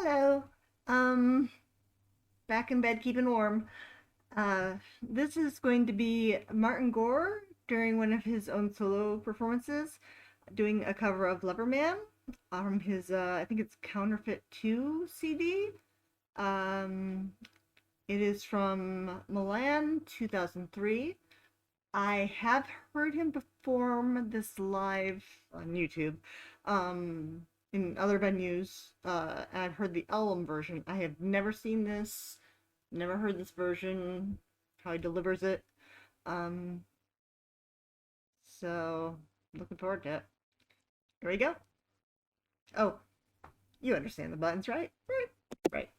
Hello. Um, Back in bed keeping warm. This is going to be Martin Gore during one of his own solo performances, doing a cover of Loverman from his, I think it's Counterfeit 2 CD. Um, it is from Milan, 2003. I have heard him perform this live on YouTube. Um, in other venues, and I've heard the album version. I have never seen this, never heard this version, how he delivers it. Um, so looking forward to it. Here we go. Oh, you understand the buttons, right? Right.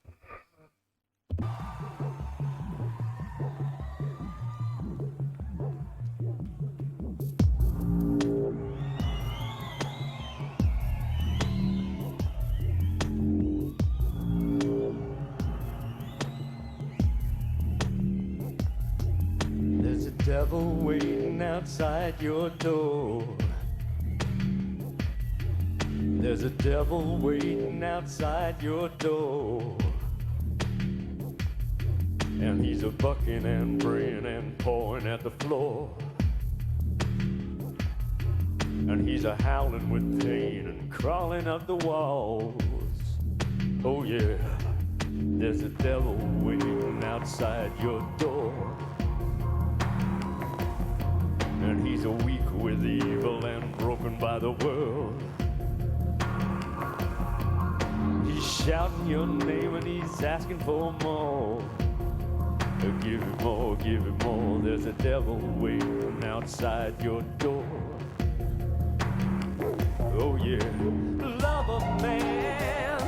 There's a devil waiting outside your door. There's a devil waiting outside your door. And he's a bucking and braying and pawing at the floor. And he's a howling with pain and crawling up the walls. Oh yeah, there's a devil waiting outside your door. And he's weak with evil and broken by the world. He's shouting your name and he's asking for more. Give him more, give him more. There's a devil waiting outside your door. Oh yeah, Loverman,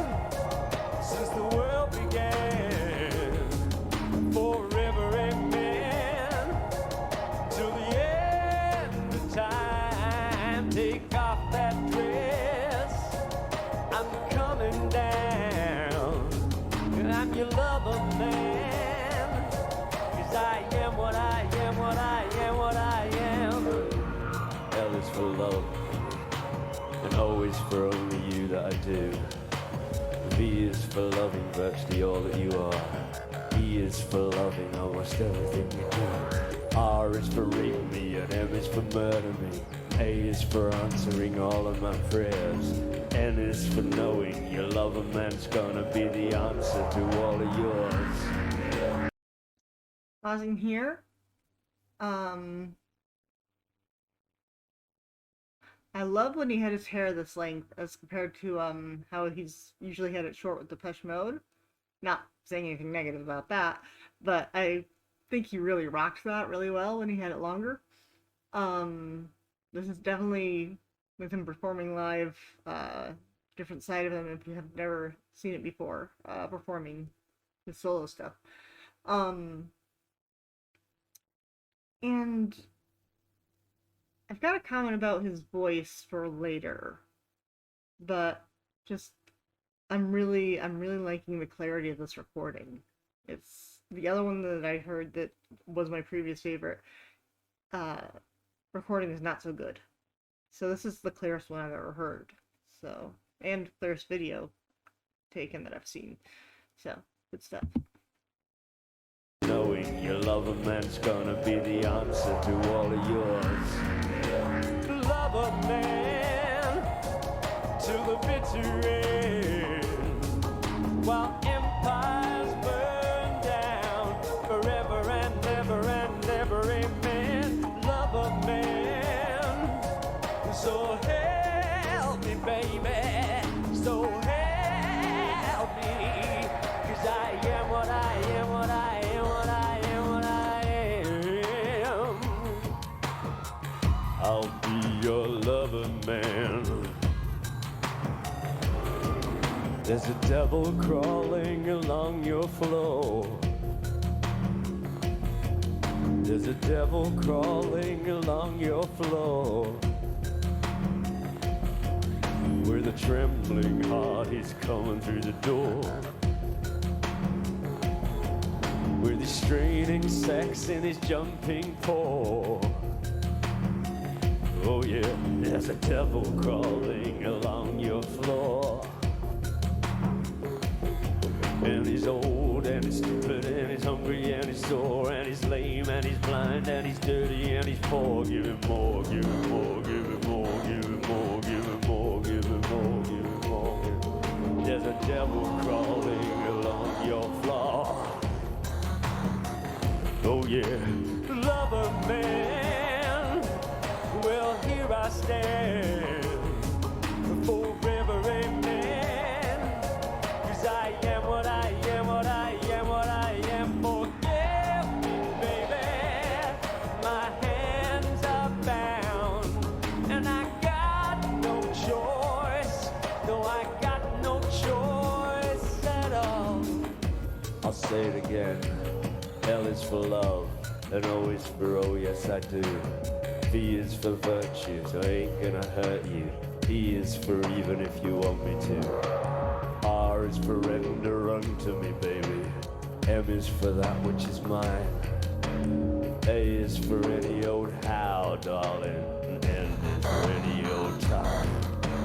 since the world began, forever amen, till the end of time. Take off that dress, I'm coming down, and I'm your lover man, 'cause I am what I am, what I am, what I am. L is for love, and O is for only you that I do. V is for loving virtually all that you are. E is for loving almost everything you do. R is for rape me, and M is for murder me. A is for answering all of my prayers. N is for knowing your lover man's gonna be the answer to all of yours. Pausing here. I love when he had his hair this length as compared to how he's usually had it short with Depeche Mode. Not saying anything negative about that, but I think he really rocked that really well when he had it longer. This is definitely, with him performing live, different side of him if you have never seen it before, performing his solo stuff. And I've got a comment about his voice for later, but just I'm really liking the clarity of this recording. It's the other one that I heard that was my previous favorite. Recording is not so good. So this is the clearest one I've ever heard. So, and clearest video taken that I've seen. So, good stuff. Knowing your lover man's gonna be the answer to all of yours. Lover man, till the bitter end, while empires burn down, forever and ever and ever, amen. Lover man, so help me, baby, so help me, 'cause I am what I am, what I am, what I am, what I am. I'll be your lover man. There's a devil crawling along your floor. There's a devil crawling along your floor. With a trembling heart, he's coming through the door. With his straining sex in his jumping paw. Oh yeah, there's a devil crawling along your floor. And he's old, and he's stupid, and he's hungry, and he's sore, and he's lame, and he's blind, and he's dirty, and he's poor. Give him more, give him more, give him more, give him more, give him more, give him more, give him more. There's a devil crawling along your floor. Oh yeah, Loverman. Well, here I stand forever, amen. 'Cause I am what I am, what I am, what I am. Forgive me, baby. My hands are bound, and I got no choice. No, I got no choice at all. I'll say it again. L is for love, and O is for oh, yes I do. V is for virtue, so I ain't gonna hurt you. E is for even if you want me to. R is for render unto me, baby. M is for that which is mine. A is for any old how, darling. And N is for any old time.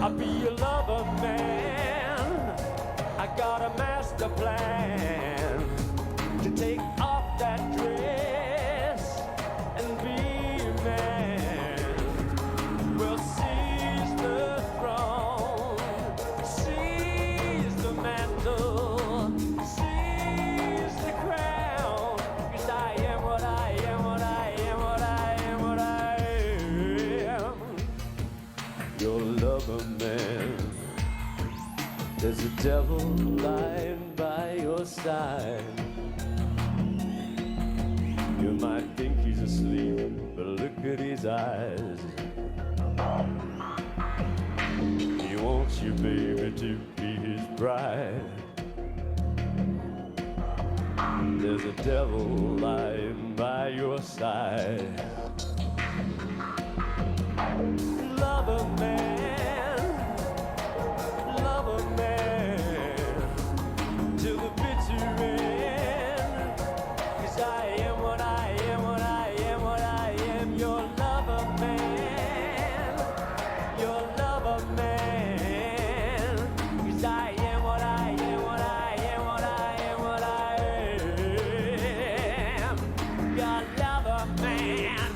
I'll be your lover, man. I got a master plan to take off that dress and be a man. We'll seize the throne, seize the mantle, seize the crown. 'Cause I am what I am, what I am, what I am, what I am. Your lover, man. There's a devil lying by your side. You might think he's asleep, but look at his eyes. He wants you, baby, to be his bride. There's a devil lying by your side. Lover man, lover man, till the bitter end. 'Cause I am what I am, what I am, what I am. Your lover man, your lover man. 'Cause I am what I am, what I am, what I am, what I am. Your lover man.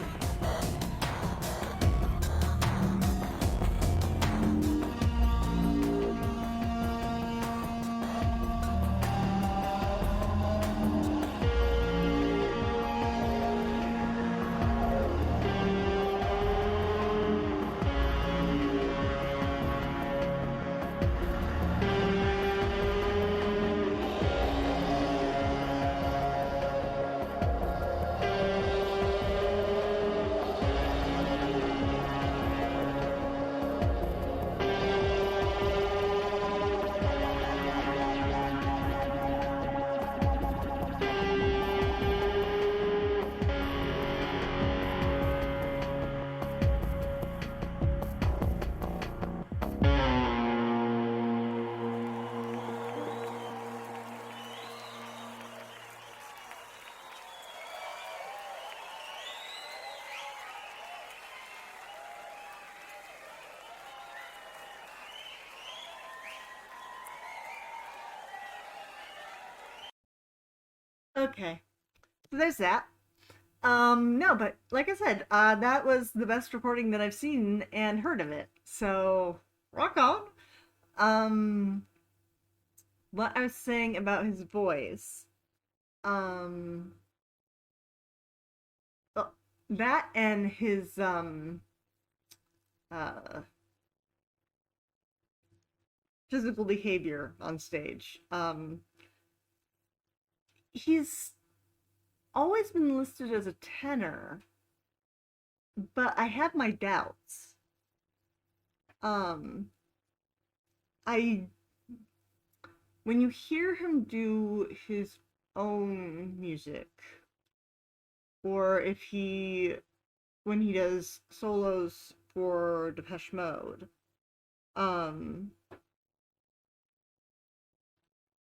Okay, so there's that. No, but like I said, that was the best recording that I've seen and heard of it. So rock on. What I was saying about his voice, um, well, that and his uh, physical behavior on stage. He's always been listed as a tenor, but I have my doubts. I when you hear him do his own music, or if he when he does solos for Depeche Mode,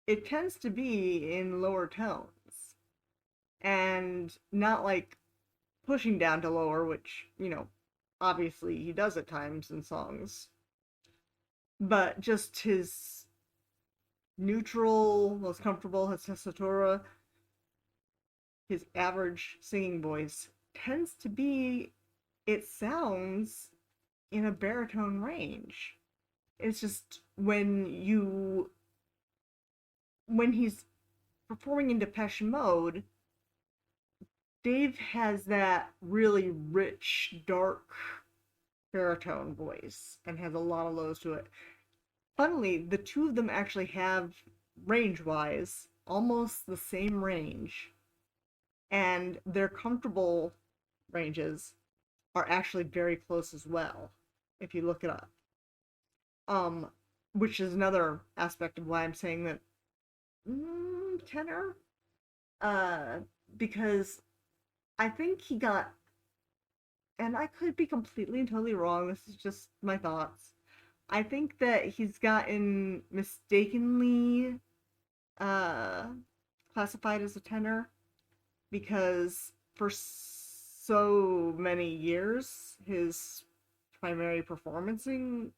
it tends to be in lower tones and not like pushing down to lower, which, obviously he does at times in songs, but just his neutral, most comfortable, his tessitura, his average singing voice tends to be, it sounds in a baritone range. It's just when he's performing in Depeche Mode, Dave has that really rich, dark baritone voice and has a lot of lows to it. Funnily, the two of them actually have, range wise, almost the same range, and their comfortable ranges are actually very close as well, if you look it up. Um, which is another aspect of why I'm saying that tenor, uh, because I think he got, and I could be completely and totally wrong. This is just my thoughts. I think that he's gotten mistakenly uh, classified as a tenor because for so many years his primary performing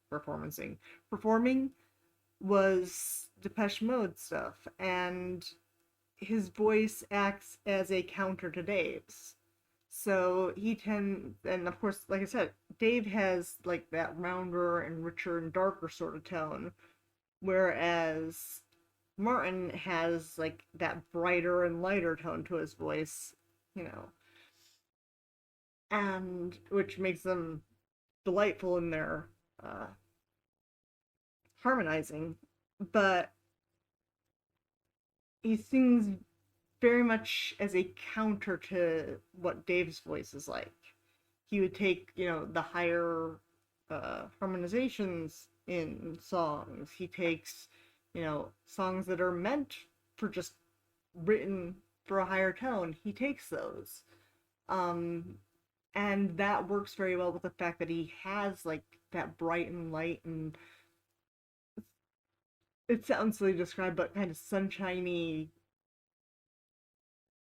was Depeche Mode stuff, and his voice acts as a counter to Dave's. So and of course, like I said, Dave has like that rounder and richer and darker sort of tone, whereas Martin has like that brighter and lighter tone to his voice, you know, and which makes them delightful in their uh, harmonizing. But he sings very much as a counter to what Dave's voice is like. He would take, the higher harmonizations in songs. He takes, songs that are meant for just written for a higher tone. He takes those. Um, and that works very well with the fact that he has like that bright and light, and it sounds silly to describe, but kind of sunshiny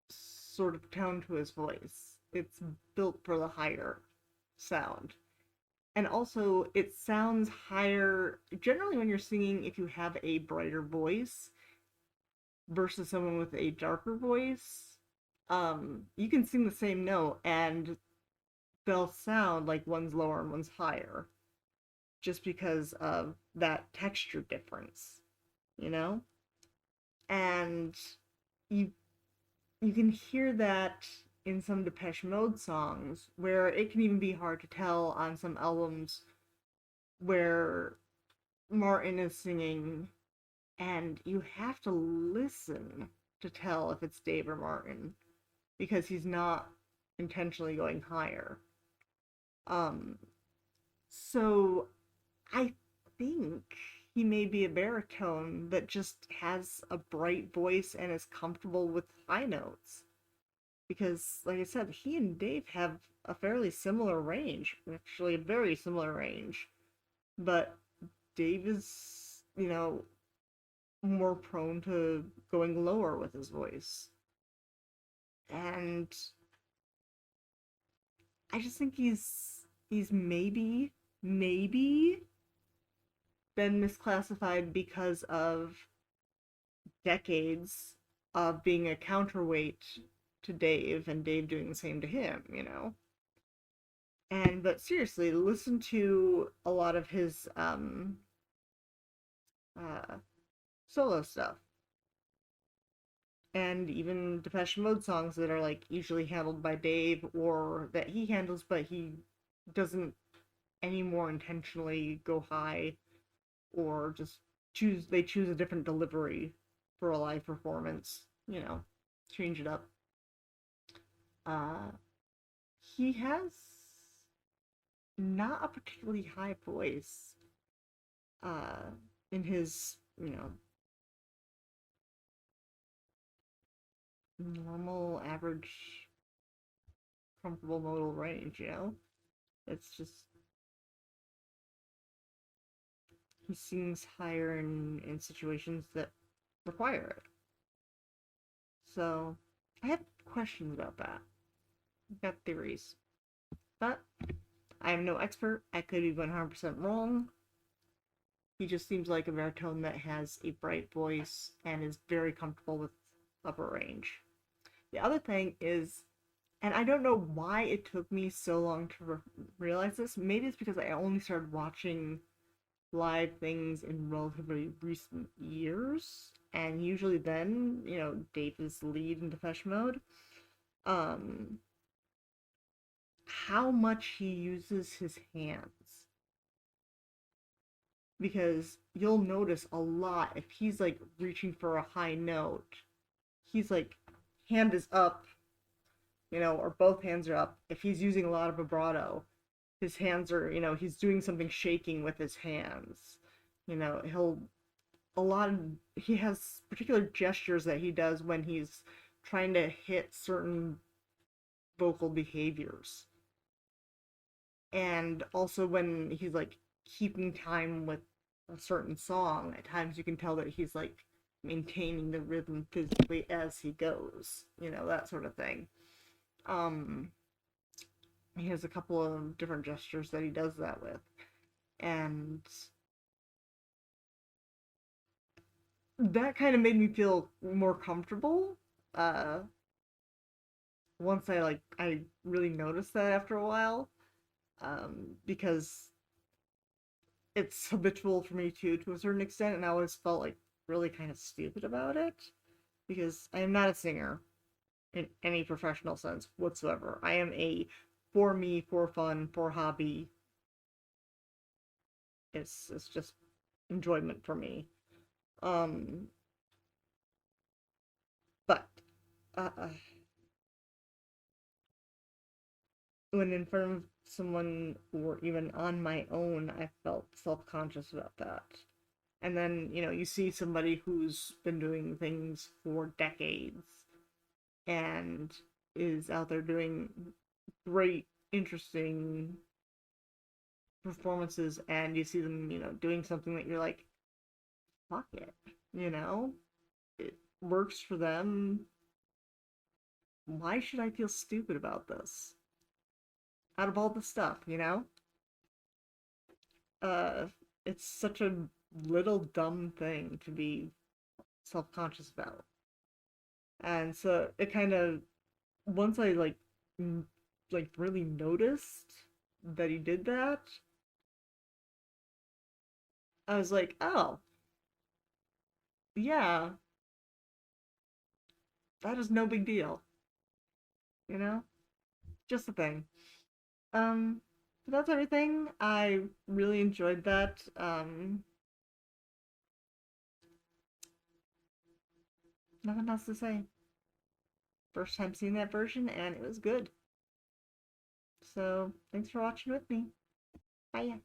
sort of tone to his voice. It's built for the higher sound. And also, it sounds higher. Generally, when you're singing, if you have a brighter voice versus someone with a darker voice, you can sing the same note and they'll sound like one's lower and one's higher just because of that texture difference, you know? And you you can hear that in some Depeche Mode songs where it can even be hard to tell on some albums where Martin is singing and you have to listen to tell if it's Dave or Martin because he's not intentionally going higher. Um so I think he may be a baritone that just has a bright voice and is comfortable with high notes. Because, like I said, he and Dave have a fairly similar range, actually, a very similar range. But Dave is, more prone to going lower with his voice. And I just think he's maybe been misclassified because of decades of being a counterweight to Dave and Dave doing the same to him. But seriously, listen to a lot of his uh solo stuff. And even Depeche Mode songs that are like usually handled by Dave or that he handles but he doesn't anymore intentionally go high or just choose a different delivery for a live performance, change it up. Uh, he has not a particularly high voice uh, in his, normal, average, comfortable modal range. It's just, he sings higher in situations that require it. So, I have questions about that. I've got theories. But I am no expert. I could be 100% wrong. He just seems like a baritone that has a bright voice and is very comfortable with upper range. The other thing is, and I don't know why it took me so long to realize this. Maybe it's because I only started watching live things in relatively recent years, and usually then, Dave is the lead in Depeche Mode. Um, how much he uses his hands, because you'll notice a lot if he's like reaching for a high note, he's like hand is up, or both hands are up. If he's using a lot of vibrato, his hands are, he's doing something shaking with his hands. He'll a lot of he has particular gestures that he does when he's trying to hit certain vocal behaviors. And also when he's like keeping time with a certain song, at times you can tell that he's like maintaining the rhythm physically as he goes, that sort of thing. Um, he has a couple of different gestures that he does that with. And that kind of made me feel more comfortable. Uh, once I really noticed that after a while, because it's habitual for me too, to a certain extent, and I always felt like really kind of stupid about it because I am not a singer in any professional sense whatsoever. I am a for me, for fun, for hobby. It's just enjoyment for me. Um, but when in front of someone or even on my own, I felt self conscious about that. And then, you see somebody who's been doing things for decades and is out there doing great, interesting performances, and you see them, doing something that you're like, fuck it, you know? It works for them. Why should I feel stupid about this? Out of all the stuff, Uh, it's such a little dumb thing to be self-conscious about. And so it kind of, once I like really noticed that he did that, I was like, oh, yeah, that is no big deal, you know? Just a thing. Um, but that's everything. I really enjoyed that. Nothing else to say. First time seeing that version, and it was good. So, thanks for watching with me. Bye.